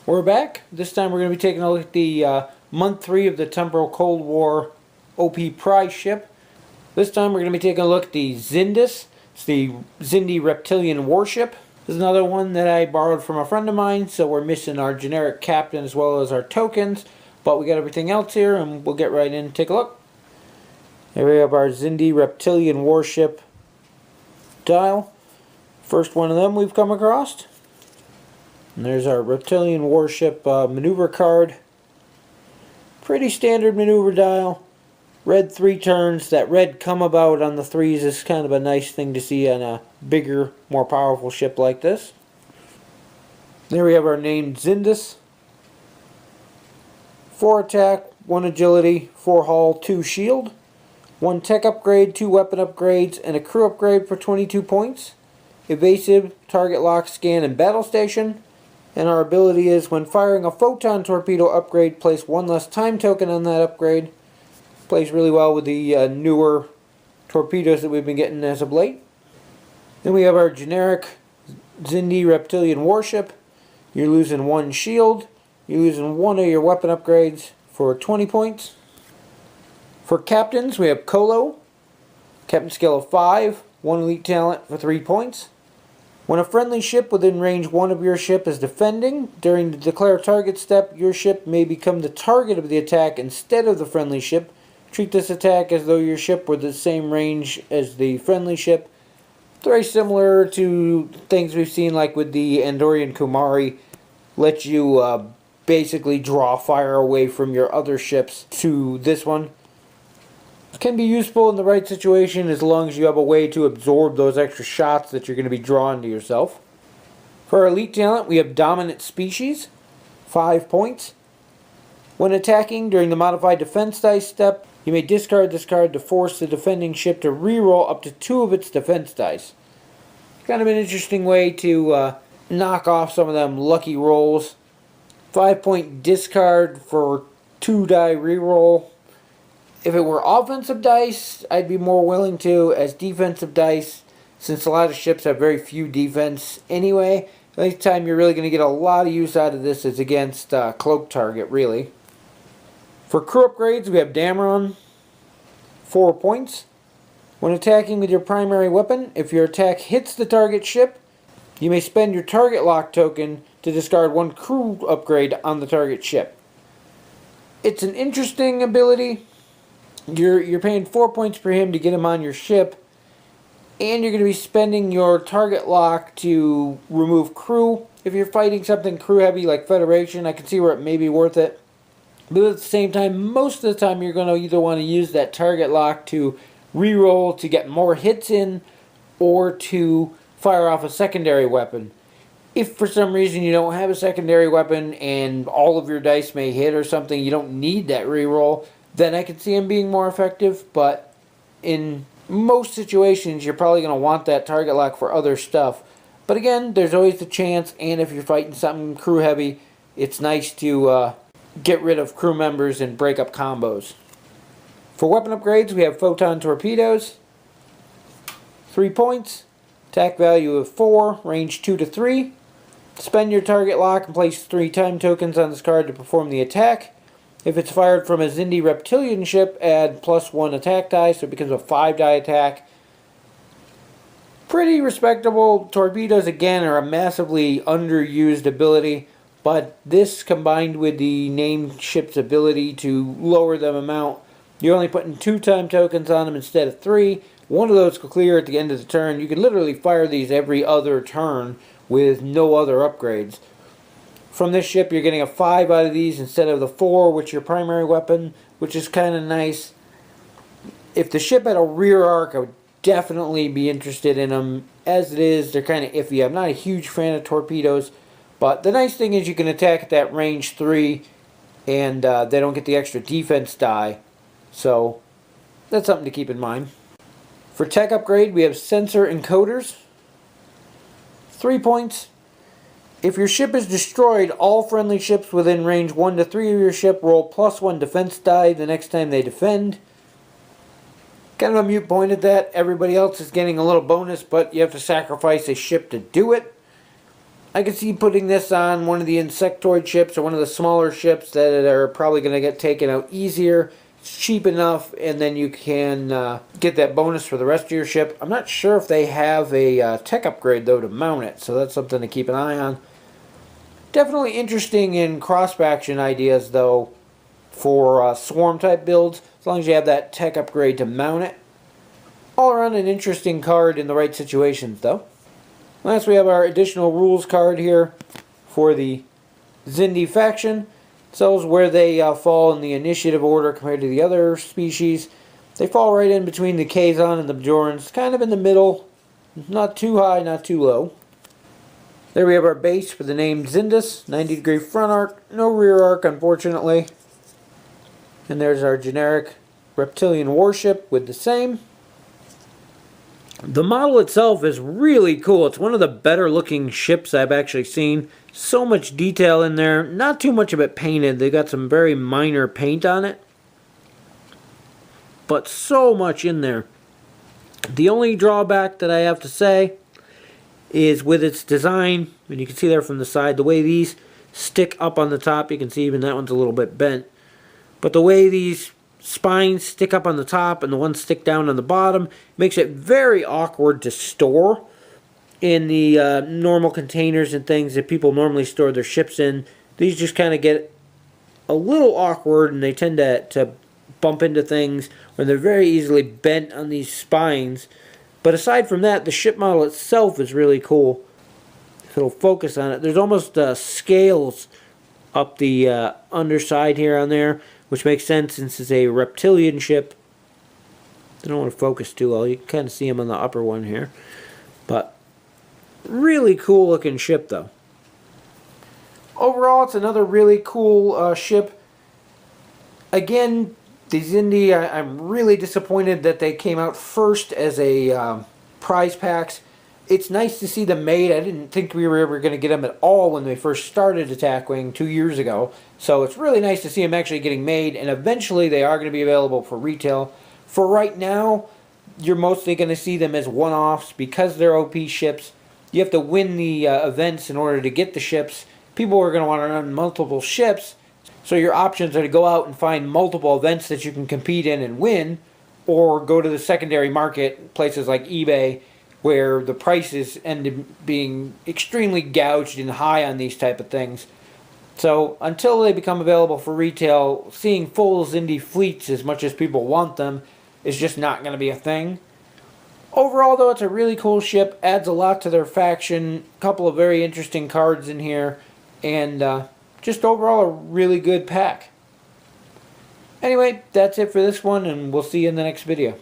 We're back. This time we're going to be taking a look at the month 3 of the Temporal Cold War OP prize ship. This time we're going to be taking a look at the Xindus. It's the Xindi-Reptilian warship. This is another one that I borrowed from a friend of mine, so we're missing our generic captain as well as our tokens. But we got everything else here, and we'll get right in and take a look. Here we have our Xindi-Reptilian warship dial. First one of them we've come across. And there's our Reptilian warship maneuver card. Pretty standard maneuver dial. Red 3 turns. That red come about on the 3s is kind of a nice thing to see on a bigger, more powerful ship like this. There we have our named Xindus. 4 attack, 1 agility, 4 hull, 2 shield. 1 tech upgrade, 2 weapon upgrades, and a crew upgrade for 22 points. Evasive, target lock, scan, and battle station. And our ability is, when firing a photon torpedo upgrade, place 1 less time token on that upgrade. Plays really well with the newer torpedoes that we've been getting as of late. Then we have our generic Xindi-Reptilian warship. You're losing 1 shield. You're losing 1 of your weapon upgrades for 20 points. For captains, we have Colo. Captain skill of 5. 1 elite talent for 3 points. When a friendly ship within range 1 of your ship is defending, during the declare target step, your ship may become the target of the attack instead of the friendly ship. Treat this attack as though your ship were the same range as the friendly ship. Very similar to things we've seen like with the Andorian Kumari. Let you basically draw fire away from your other ships to this one. Can be useful in the right situation as long as you have a way to absorb those extra shots that you're going to be drawing to yourself. For our elite talent, we have Dominant Species, 5 points. When attacking during the modified defense dice step, you may discard this card to force the defending ship to reroll up to 2 of its defense dice. Kind of an interesting way to knock off some of them lucky rolls. 5-point discard for 2 die reroll. If it were offensive dice, I'd be more willing to. As defensive dice, since a lot of ships have very few defense anyway, the only time you're really going to get a lot of use out of this is against cloak target, really. For crew upgrades, we have Dameron, 4 points. When attacking with your primary weapon, if your attack hits the target ship, you may spend your target lock token to discard 1 crew upgrade on the target ship. It's an interesting ability. You're paying 4 points per him to get him on your ship, and you're going to be spending your target lock to remove crew. If you're fighting something crew heavy like Federation, I can see where it may be worth it. But at the same time, most of the time you're going to either want to use that target lock to reroll to get more hits in, or to fire off a secondary weapon. If for some reason you don't have a secondary weapon and all of your dice may hit or something, you don't need that reroll, then I can see him being more effective. But in most situations, you're probably going to want that target lock for other stuff. But again, there's always the chance, and if you're fighting something crew heavy, it's nice to get rid of crew members and break up combos. For weapon upgrades, we have photon torpedoes, 3 points, attack value of 4, range 2 to 3. Spend your target lock and place 3 time tokens on this card to perform the attack. If it's fired from a Xindi-Reptilian ship, add +1 attack die, so it becomes a 5 die attack. Pretty respectable. Torpedoes, again, are a massively underused ability, but this combined with the named ship's ability to lower them amount, you're only putting 2 time tokens on them instead of 3. 1 of those will clear at the end of the turn. You can literally fire these every other turn with no other upgrades. From this ship, you're getting a 5 out of these instead of the 4, which is your primary weapon, which is kind of nice. If the ship had a rear arc, I would definitely be interested in them. As it is, they're kind of iffy. I'm not a huge fan of torpedoes, but the nice thing is you can attack at that range 3, and they don't get the extra defense die. So that's something to keep in mind. For tech upgrade, we have sensor encoders, 3 points. If your ship is destroyed, all friendly ships within range 1 to 3 of your ship roll +1 defense die the next time they defend. Kind of a mute point at that. Everybody else is getting a little bonus, but you have to sacrifice a ship to do it. I could see putting this on one of the insectoid ships or one of the smaller ships that are probably going to get taken out easier. It's cheap enough, and then you can get that bonus for the rest of your ship. I'm not sure if they have a tech upgrade, though, to mount it, so that's something to keep an eye on. Definitely interesting in cross-faction ideas, though, for swarm-type builds, as long as you have that tech upgrade to mount it. All around an interesting card in the right situations, though. Last, we have our additional rules card here for the Xindi faction. It tells where they fall in the initiative order compared to the other species. They fall right in between the Kazon and the Bajorans, kind of in the middle. Not too high, not too low. There we have our base for the name Xindus. 90-degree front arc, no rear arc, unfortunately. And there's our generic reptilian warship with the same. The model itself is really cool. It's one of the better looking ships I've actually seen. So much detail in there. Not too much of it painted. They got some very minor paint on it. But so much in there. The only drawback that I have to say is with its design, and you can see there from the side, the way these stick up on the top. You can see even that one's a little bit bent. But the way these spines stick up on the top and the ones stick down on the bottom makes it very awkward to store in the normal containers and things that people normally store their ships in. These just kind of get a little awkward, and they tend to bump into things, or they're very easily bent on these spines. But aside from that, the ship model itself is really cool. If it'll focus on it, there's almost scales up the underside here on there, which makes sense since it's a reptilian ship. I don't want to focus too well. You can kind of see them on the upper one here. But really cool looking ship, though. Overall, it's another really cool ship. Again, the Xindi, I'm really disappointed that they came out first as a prize packs. It's nice to see them made. I didn't think we were ever going to get them at all when they first started Attack Wing 2 years ago. So it's really nice to see them actually getting made, and eventually they are going to be available for retail. For right now, you're mostly going to see them as one-offs because they're OP ships. You have to win the events in order to get the ships. People are going to want to run multiple ships, so your options are to go out and find multiple events that you can compete in and win, or go to the secondary market, places like eBay, where the prices end up being extremely gouged and high on these type of things. So until they become available for retail, seeing full Xindi fleets as much as people want them is just not going to be a thing. Overall, though, it's a really cool ship, adds a lot to their faction, a couple of very interesting cards in here, and just overall a really good pack. Anyway, that's it for this one, and we'll see you in the next video.